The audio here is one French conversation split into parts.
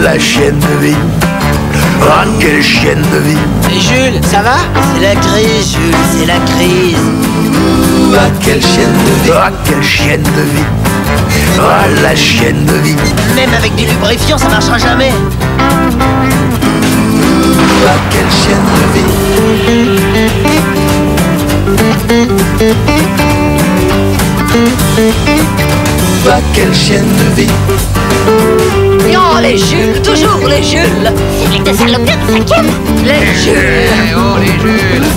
la chienne de vie. Ah, quelle chienne de vie. Jules, ça va? C'est la crise, Jules, c'est la crise. Ah, quelle chienne de vie. Ah, quelle chienne de vie. Ah, la chienne de vie. Même avec du lubrifiant, ça marchera jamais. Ah, quelle chienne de vie. Ah, quelle chienne de vie. Oh, les Jules, toujours les Jules. C'est avec de saloperies de 5e. Les Jules. Oh, les Jules.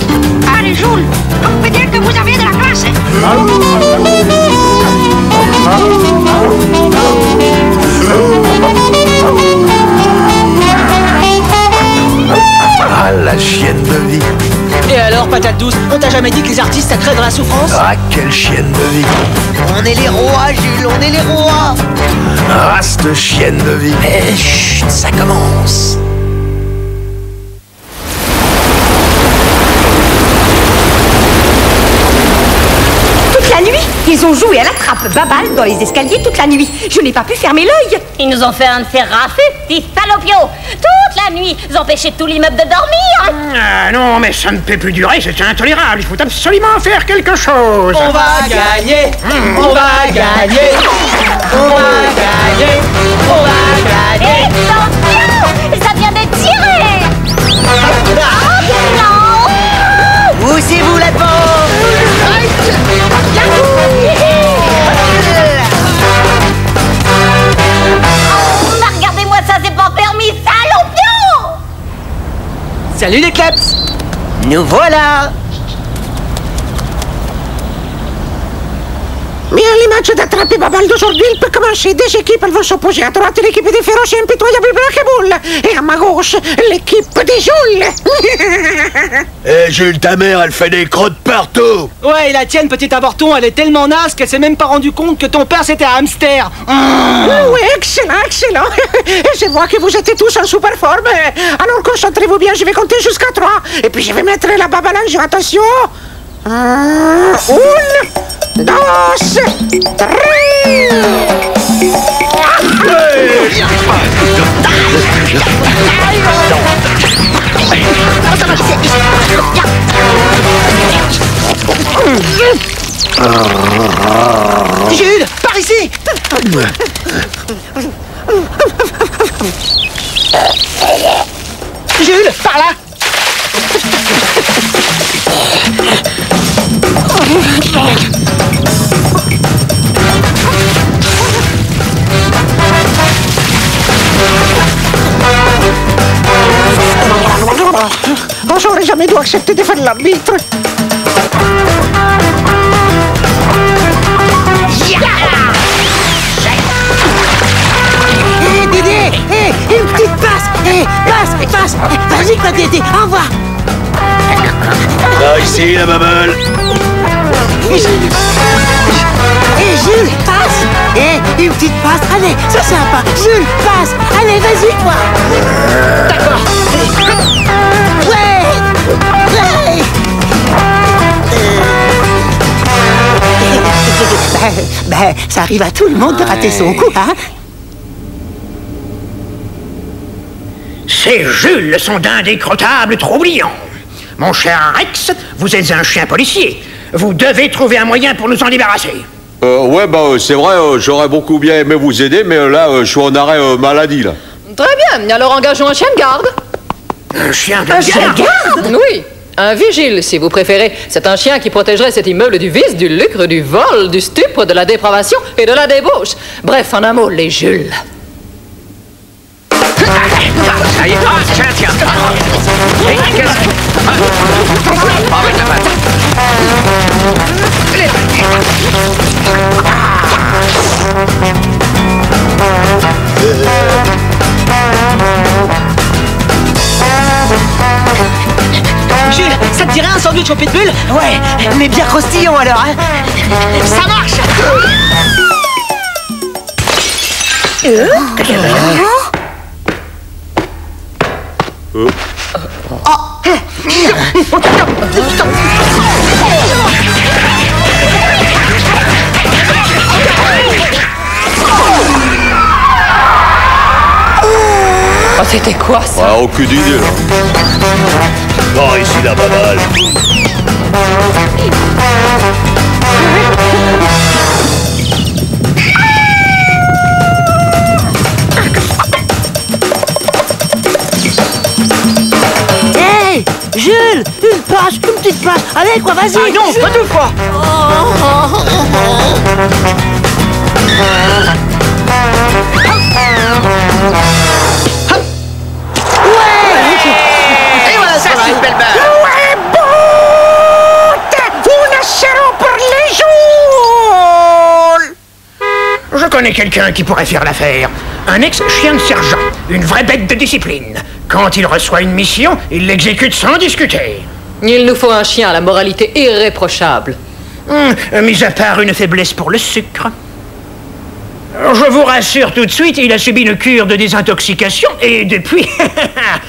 Ah, les Jules, on peut dire que vous avez de la classe. Ah, la chienne de vie. Et alors, patate douce, on t'a jamais dit que les artistes, ça crée de la souffrance? Ah, quelle chienne de vie. On est les rois, Jules, on est les rois. Ah, cette chienne de vie. Eh, chut, ça commence. Toute la nuit, ils ont joué à la trappe babale dans les escaliers toute la nuit. Je n'ai pas pu fermer l'œil. Ils nous ont fait un de ces raffus, petits salopios. Toute la nuit, ils ont empêché tout l'immeuble de dormir. Ah non, mais ça ne peut plus durer, c'est intolérable. Il faut absolument faire quelque chose. On va gagner, on va gagner, on va gagner, on va gagner. Attention, ça vient de tirer. Oh, non. Poussez-vous la porte. Regardez-moi ça, c'est pas permis, salopio. Salut les kleps. Nous voilà. Bien, les matchs d'attrape et babal d'aujourd'hui, il peut commencer. Des équipes, elles vont s'opposer. À droite, l'équipe des féroces et impitoyables Black et Bull. Et à ma gauche, l'équipe des Jules. Eh, Jules, ta mère, elle fait des crottes partout. Ouais, et la tienne, petit avorton, elle est tellement naze qu'elle s'est même pas rendue compte que ton père c'était un hamster. Oui, excellent, excellent. Je vois que vous êtes tous en super forme. Alors concentrez-vous bien, je vais compter jusqu'à 3. Et puis je vais mettre la babale en jeu. Attention. 1, 2, 3. Jules, par ici. Jules, par là. Oh, j'aurais jamais dû accepter de faire l'arbitre. Hé, Dédé, une petite passe. Passe. Vas-y, quoi, Dédé, envoie. Là, ici, la babale. Jules, passe. Une petite passe. Allez, c'est sympa. Jules, passe. Allez, vas-y, toi. D'accord. Ouais. Ça arrive à tout le monde de rater son coup, hein. Ces Jules sont d'indécrottables troublions. Mon cher Rex, vous êtes un chien policier. Vous devez trouver un moyen pour nous en débarrasser. Ouais, c'est vrai, j'aurais beaucoup bien aimé vous aider, mais là, je suis en arrêt maladie, là. Très bien, alors engageons un chien de garde. Un chien de garde? Oui, un vigile, si vous préférez. C'est un chien qui protégerait cet immeuble du vice, du lucre, du vol, du stupre, de la dépravation et de la débauche. Bref, en un mot, les Jules. Ça y est, tiens. Jules, ça te dirait un sandwich au pitbull? Ouais, mais bien croustillant alors, hein. Ça marche. c'était quoi ça? Ah, aucune idée. Par ici la babale. Hey, Jules, une passe, une petite passe. Allez, quoi, vas-y. Ah non, pas deux fois. Et voilà, ça c'est une belle balle. Ouais, bout! Una zéro pour les joues! Je connais quelqu'un qui pourrait faire l'affaire. Un ex-chien de sergent, une vraie bête de discipline. Quand il reçoit une mission, il l'exécute sans discuter. Il nous faut un chien à la moralité irréprochable. Mis à part une faiblesse pour le sucre. Je vous rassure tout de suite, il a subi une cure de désintoxication et depuis,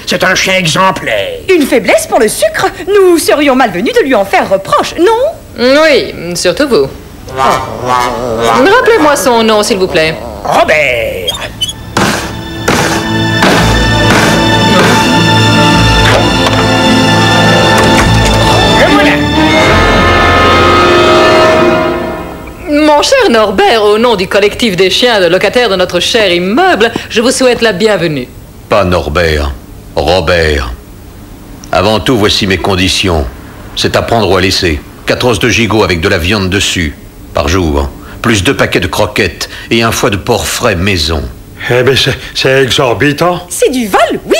c'est un chien exemplaire. Une faiblesse pour le sucre? Nous serions malvenus de lui en faire reproche, non? Oui, surtout vous. Rappelez-moi son nom, s'il vous plaît. Robert. Et voilà. Mon cher Norbert, au nom du collectif des chiens de locataires de notre cher immeuble, je vous souhaite la bienvenue. Pas Norbert, Robert. Avant tout, voici mes conditions. C'est à prendre ou à laisser. 4 os de gigot avec de la viande dessus, par jour. Plus 2 paquets de croquettes et un foie de porc frais maison. Eh bien, c'est exorbitant. C'est du vol, oui.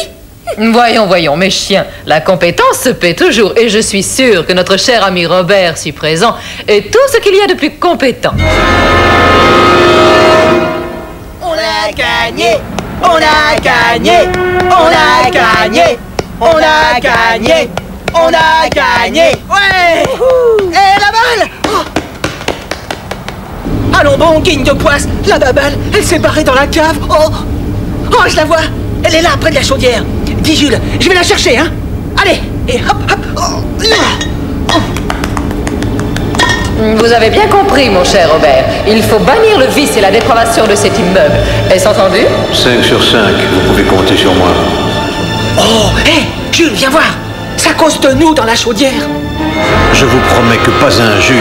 Voyons, mes chiens, la compétence se paie toujours et je suis sûr que notre cher ami Robert, si présent, est tout ce qu'il y a de plus compétent. On a gagné, on a gagné, on a gagné, on a gagné, on a gagné. Ouais. Et la balle. Oh. Allons bon, guigne de poisse. La balle, elle s'est barrée dans la cave. Oh, je la vois. Elle est là, près de la chaudière. Dis Jules, je vais la chercher, hein. Allez, et hop, hop. Oh. Vous avez bien compris, mon cher Robert. Il faut bannir le vice et la dépravation de cet immeuble. Est-ce entendu? 5 sur 5, vous pouvez compter sur moi. Oh, hé, Jules, viens voir. Ça cause de nous dans la chaudière. Je vous promets que pas un Jules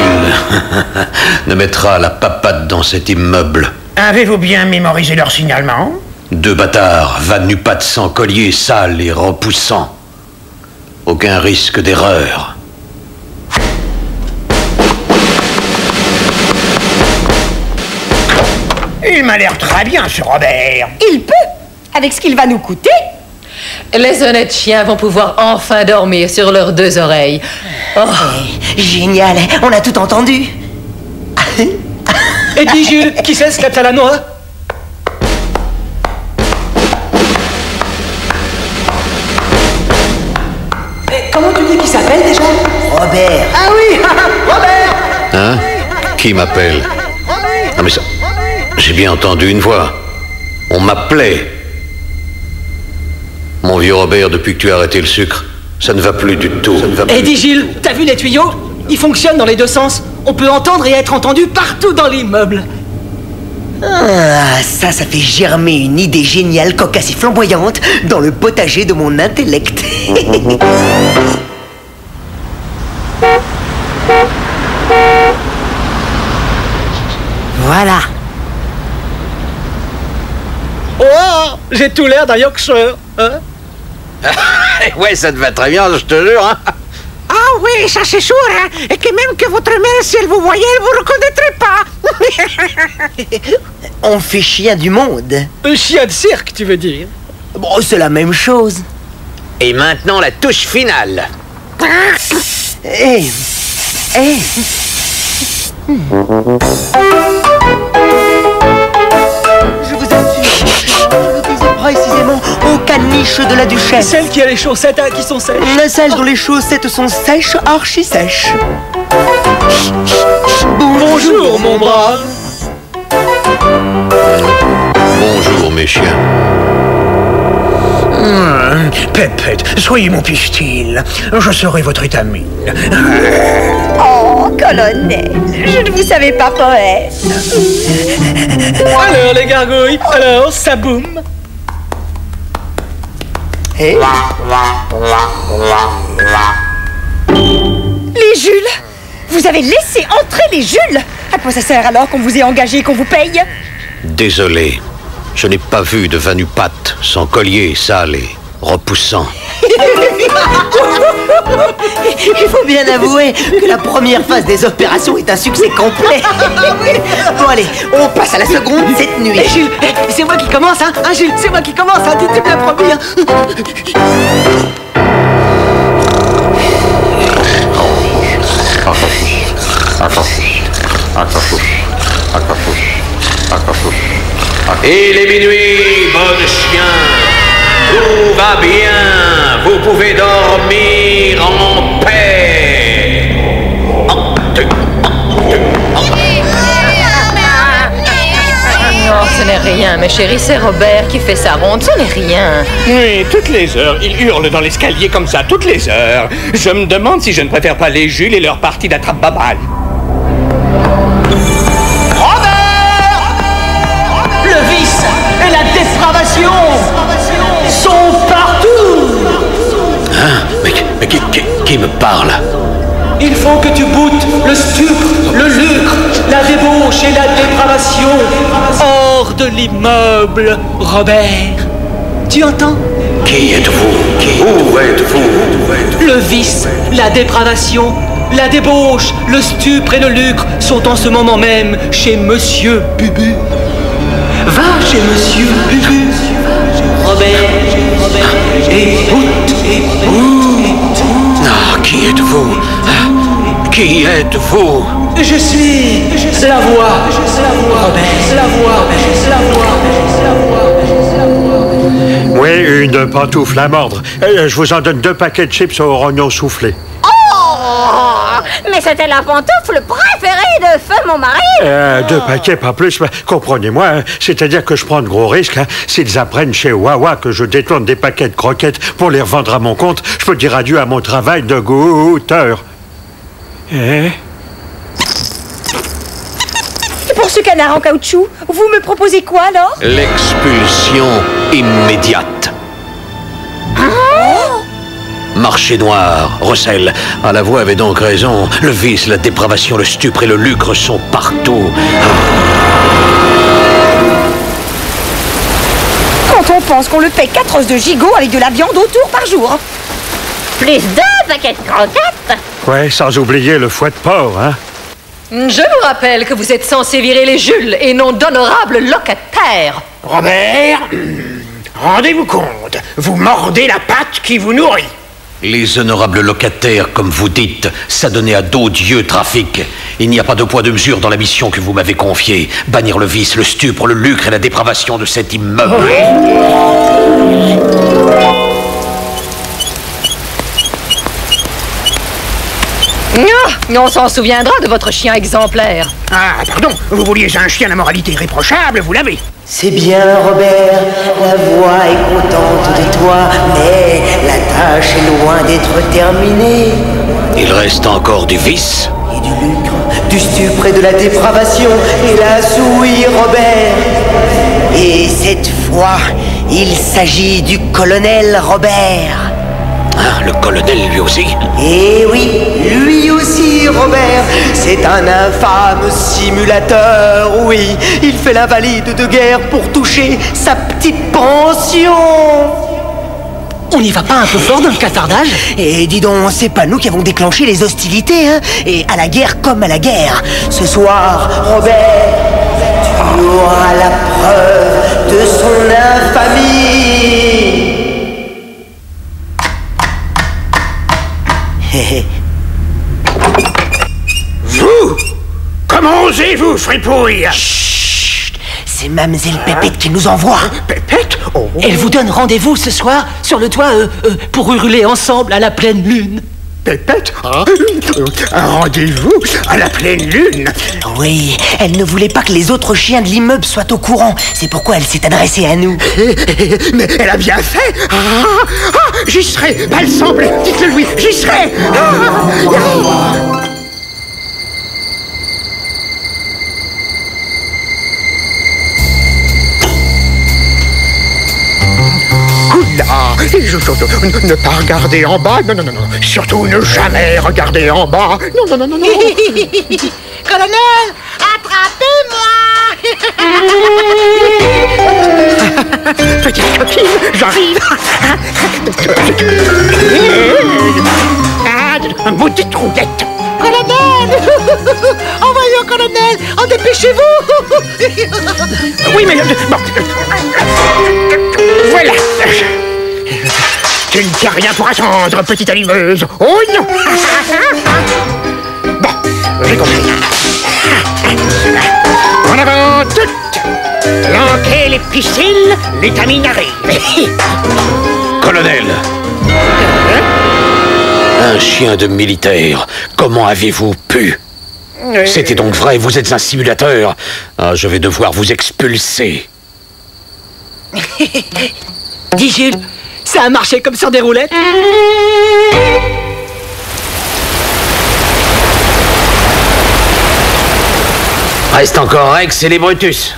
ne mettra la papade dans cet immeuble. Avez-vous bien mémorisé leur signalement? 2 bâtards, va nu pas de sang, collier sale et repoussant. Aucun risque d'erreur. Il m'a l'air très bien, ce Robert. Il peut, avec ce qu'il va nous coûter. Les honnêtes chiens vont pouvoir enfin dormir sur leurs 2 oreilles. Oh. Génial, on a tout entendu. Et dis Jules, qui c'est ce catalanois? Comment tu dis qu'il s'appelle déjà? Robert. Ah oui, Robert. Hein? Qui m'appelle? Ah mais ça... J'ai bien entendu une voix. On m'appelait. Mon vieux Robert, depuis que tu as arrêté le sucre, ça ne va plus du tout. Et dis Gilles, t'as vu les tuyaux? Ils fonctionnent dans les 2 sens. On peut entendre et être entendu partout dans l'immeuble. Ah, ça fait germer une idée géniale, cocasse et flamboyante dans le potager de mon intellect. Voilà. Oh, j'ai tout l'air d'un Yorkshire, hein? Ouais, ça te va très bien, je te jure, hein? Ah oui, ça c'est sûr, hein? Et que même que votre mère, si elle vous voyait, elle vous reconnaîtrait pas. On fait chien du monde. Un chien de cirque, tu veux dire? Bon, c'est la même chose. Et maintenant, la touche finale. Hey. Je vous assure, je disais précisément au caniche de la duchesse. Celle qui a les chaussettes qui sont sèches. Celle dont les chaussettes sont sèches, archi sèches. Bonjour, mon brave. Bonjour, mes chiens. Pépette, soyez mon pistil. Je serai votre étamine. Oh, colonel, je ne vous savais pas poète. Alors, les gargouilles, alors, ça boum. Eh? Les Jules! Vous avez laissé entrer les Jules! À quoi ça sert alors qu'on vous ait engagé, qu'on vous paye? Désolé, je n'ai pas vu de Vanupat sans collier sale et repoussant. Il faut bien avouer que la première phase des opérations est un succès complet. Bon allez, on passe à la seconde cette nuit. Jules, c'est moi qui commence, hein, Jules, c'est moi qui commence, hein, tu me l'as promis, hein. Il est minuit, bon chien. Tout va bien. Vous pouvez dormir en paix. Non, ce n'est rien, mes chéris, c'est Robert qui fait sa ronde, ce n'est rien. Oui, toutes les heures, il hurle dans l'escalier comme ça, toutes les heures. Je me demande si je ne préfère pas les Jules et leur partie d'attrape-babal. Le vice et la dépravation sont partout. Hein? Mais qui me parle? Il faut que tu goûtes le stupre, le lucre, la débauche et la dépravation hors de l'immeuble, Robert. Tu entends? Qui êtes-vous? Où êtes-vous? Le vice, la dépravation, la débauche, le stupre et le lucre sont en ce moment même chez Monsieur Bubu. Va chez Monsieur Bubu. Robert, écoute. Ah, qui êtes-vous? Qui êtes-vous? Je suis la voix, Robert, la voix. Oui, une pantoufle à mordre. Je vous en donne 2 paquets de chips au rognon soufflé. Oh! Mais c'était la pantoufle préférée de feu mon mari! 2 paquets, pas plus. Mais comprenez-moi, hein, c'est-à-dire que je prends de gros risques. Hein. S'ils apprennent chez Wawa que je détourne des paquets de croquettes pour les revendre à mon compte, je peux dire adieu à mon travail de goûteur. Et pour ce canard en caoutchouc, vous me proposez quoi alors? L'expulsion immédiate. Marché noir, Rossel. À la voix avait donc raison. Le vice, la dépravation, le stupre et le lucre sont partout. Quand on pense qu'on le paye 4 os de gigot avec de la viande autour par jour. Plus 2 paquets de croquettes! Ouais, sans oublier le fouet de porc, hein. Je vous rappelle que vous êtes censé virer les Jules et non d'honorables locataires. Robert, rendez-vous compte, vous mordez la patte qui vous nourrit. Les honorables locataires, comme vous dites, s'adonner à d'odieux trafics. Il n'y a pas de poids de mesure dans la mission que vous m'avez confiée. Bannir le vice, le stupre, le lucre et la dépravation de cet immeuble. On s'en souviendra de votre chien exemplaire. Ah, pardon, vous vouliez un chien à moralité irréprochable, vous l'avez. C'est bien, Robert, la voix est contente de toi, mais la tâche est loin d'être terminée. Il reste encore du vice. Et du lucre, du stupre et de la dépravation, hélas oui, Robert. Et cette fois, il s'agit du colonel Robert. Ah, le colonel lui aussi. Eh oui, lui aussi, Robert. C'est un infâme simulateur, oui. Il fait l'invalide de guerre pour toucher sa petite pension. On n'y va pas un peu fort dans le cafardage? Et dis donc, c'est pas nous qui avons déclenché les hostilités, hein. Et à la guerre comme à la guerre. Ce soir, Robert, tu auras la preuve de son infamie. Vous? Comment osez-vous, fripouille? Chut! C'est Mademoiselle Pépette qui nous envoie. Pépette? Oh. Elle vous donne rendez-vous ce soir sur le toit pour hurler ensemble à la pleine lune. Pépette? Un rendez-vous à la pleine lune? Oui, elle ne voulait pas que les autres chiens de l'immeuble soient au courant. C'est pourquoi elle s'est adressée à nous. Mais elle a bien fait. J'y serai, Balsemble, dites-le lui, j'y serai. Oula, Ne pas regarder en bas. Non, non, non, non. Surtout ne jamais regarder en bas. Non, non, non, non, non. Colonel, attrapez-moi! Petite coquine, j'arrive. Un bout de troudette. Colonel! Envoyons, colonel! En dépêchez-vous! Oui, mais... bon. Voilà. Tu ne tiens rien pour attendre, petite allumeuse. Oh non. Bon, j'ai compris. En avant toutes. Planquez les piscines, l'étamine arrive. Colonel! Un chien de militaire, comment avez-vous pu? C'était donc vrai, vous êtes un simulateur. Ah, je vais devoir vous expulser. Dis Jules, ça a marché comme sur des roulettes. Reste encore Rex et les Brutus.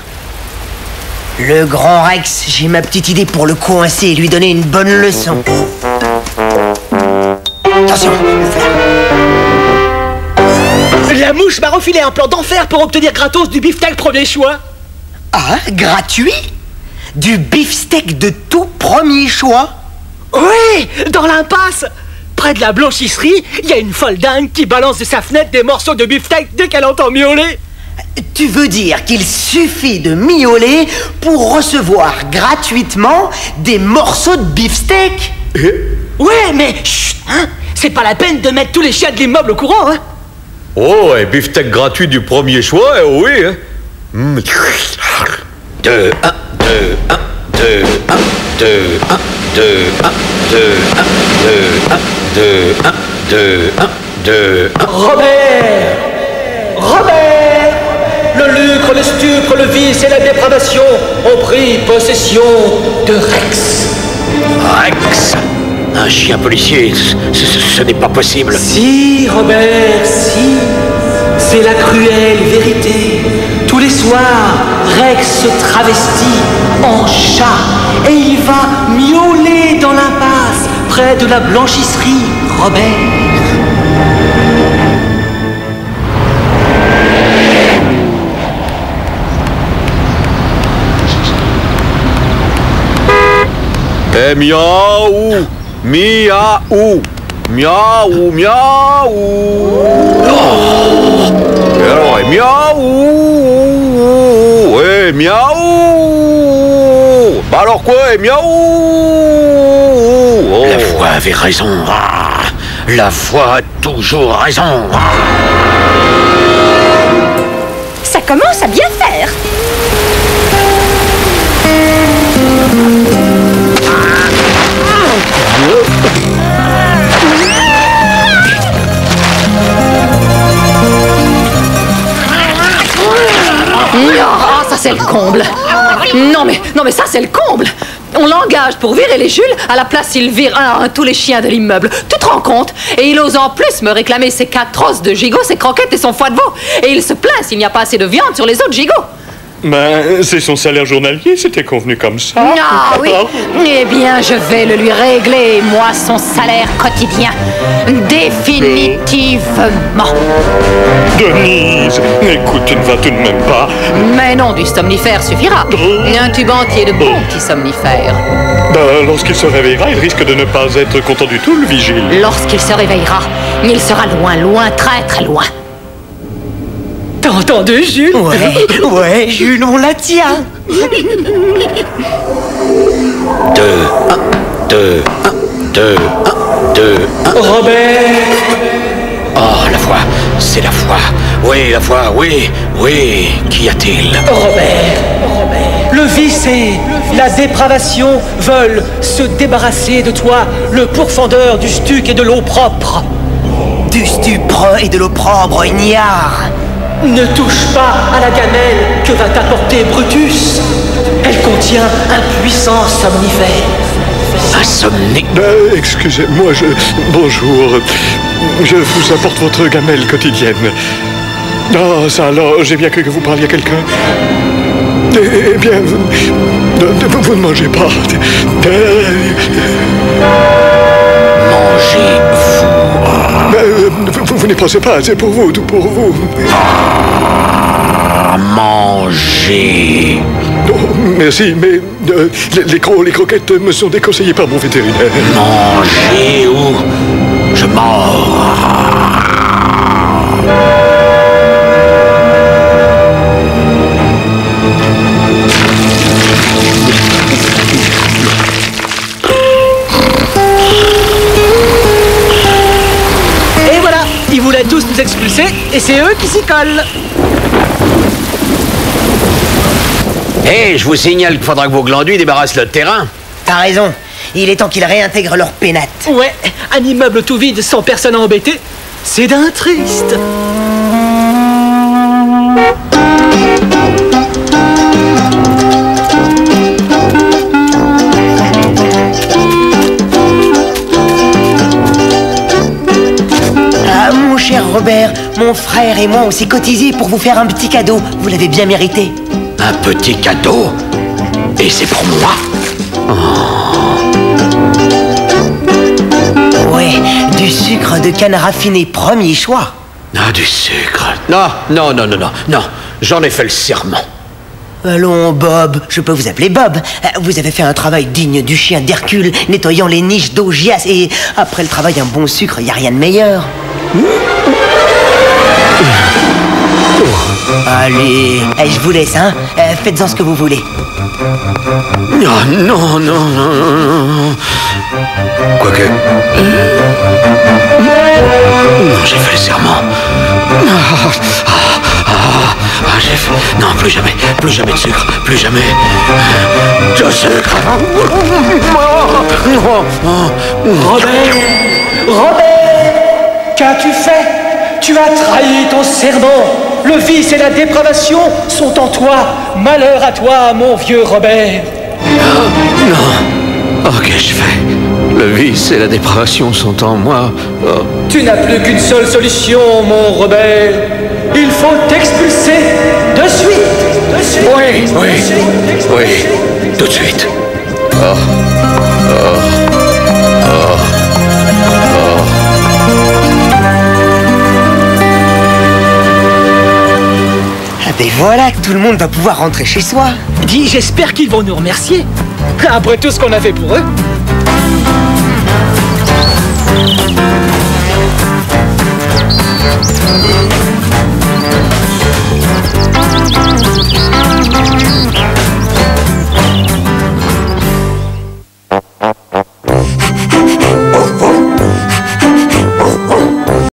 Le grand Rex, j'ai ma petite idée pour le coincer et lui donner une bonne leçon. Attention, La mouche m'a refilé un plan d'enfer pour obtenir gratos du beefsteak premier choix. Ah, gratuit? Du beefsteak de tout premier choix? Oui, dans l'impasse. Près de la blanchisserie, il y a une folle dingue qui balance de sa fenêtre des morceaux de beefsteak dès qu'elle entend miauler. Tu veux dire qu'il suffit de miauler pour recevoir gratuitement des morceaux de beefsteak? Ouais, mais chut, hein, c'est pas la peine de mettre tous les chiens de l'immeuble au courant, hein. Oh, et beefsteak gratuit du premier choix, oui, hein. 2, 1, 2, 1, 2, 1, 2, 1, 2, 1, 2, 1, 2, 1, 2, 1, 2, 1. Robert! Robert! Le lucre, le stupre, le vice et la dépravation ont pris possession de Rex. Rex? Un chien policier, ce n'est pas possible. Si, Robert, si. C'est la cruelle vérité. Tous les soirs, Rex se travestit en chat et il va miauler dans l'impasse près de la blanchisserie, Robert. Eh, miaou! Miaou! Miaou, miaou! Et alors, miaou! Ouais, miaou! Bah alors quoi, miaou! Oh. La voix avait raison. Ah, la voix a toujours raison. Ah. Ça commence à bien faire. Ah, ça c'est le comble. Non mais ça c'est le comble. On l'engage pour virer les Jules, à la place il vire un à un tous les chiens de l'immeuble. Tu te rends compte? Et il ose en plus me réclamer ses 4 trosses de gigot, ses croquettes et son foie de veau. Et il se plaint s'il n'y a pas assez de viande sur les autres gigots. Ben, c'est son salaire journalier, c'était convenu comme ça. Ah oui. Eh bien, je vais le lui régler, moi, son salaire quotidien. Définitivement. Denise, écoute, tu ne vas tout de même pas. Mais non, du somnifère suffira. Un tube entier de bons petits somnifères. Ben, lorsqu'il se réveillera, il risque de ne pas être content du tout, le vigile. Lorsqu'il se réveillera, il sera loin, loin, très très loin. T'as entendu, Jules? Ouais, Jules, on la tient. 2, 1, 2, 1, 2, 1, 2, 1. Robert! Oh, la voix, c'est la voix. Oui, la voix, oui, oui. Qu'y a-t-il? Robert! Le vice et la dépravation veulent se débarrasser de toi, le pourfendeur du stuc et de l'eau propre. Du stupre et de l'opprobre, ignare. Ne touche pas à la gamelle que va t'apporter Brutus. Elle contient un puissant somnifère. Un somni... Excusez-moi, bonjour. Je vous apporte votre gamelle quotidienne. Ah, ça alors, j'ai bien cru que vous parliez à quelqu'un. Eh bien, vous ne mangez pas. Mangez-vous. Vous n'y pensez pas, c'est pour vous, tout pour vous. Mangez. Oh, merci, mais les croquettes me sont déconseillées par mon vétérinaire. Mangez ou je mords. Et voilà, ils voulaient tous nous expulser et c'est eux qui s'y collent. Hé, je vous signale qu'il faudra que vos glandules débarrassent le terrain. T'as raison. Il est temps qu'ils réintègrent leur pénate. Ouais, un immeuble tout vide sans personne à embêter, c'est d'un triste. Ah, mon cher Robert, mon frère et moi on s'est cotisés pour vous faire un petit cadeau. Vous l'avez bien mérité. Un petit cadeau? Et c'est pour moi? Ouais, du sucre de canne raffiné, premier choix. Ah, du sucre. Non, j'en ai fait le serment. Allons, Bob, je peux vous appeler Bob. Vous avez fait un travail digne du chien d'Hercule, nettoyant les niches d'Augias, et après le travail, un bon sucre, y a rien de meilleur. Allez, je vous laisse, hein. Faites-en ce que vous voulez. Non. Quoique... Non, j'ai fait le serment. J'ai fait... Non, plus jamais de sucre, plus jamais de sucre. Robert, qu'as-tu fait? Tu as trahi ton serment. Le vice et la dépravation sont en toi. Malheur à toi, mon vieux Robert. Non. Oh, qu'ai-je fait? Le vice et la dépravation sont en moi. Oh. Tu n'as plus qu'une seule solution, mon Robert. Il faut t'expulser de suite. Oui, tout de suite. Et voilà que tout le monde va pouvoir rentrer chez soi. Dis, j'espère qu'ils vont nous remercier. Après tout ce qu'on a fait pour eux.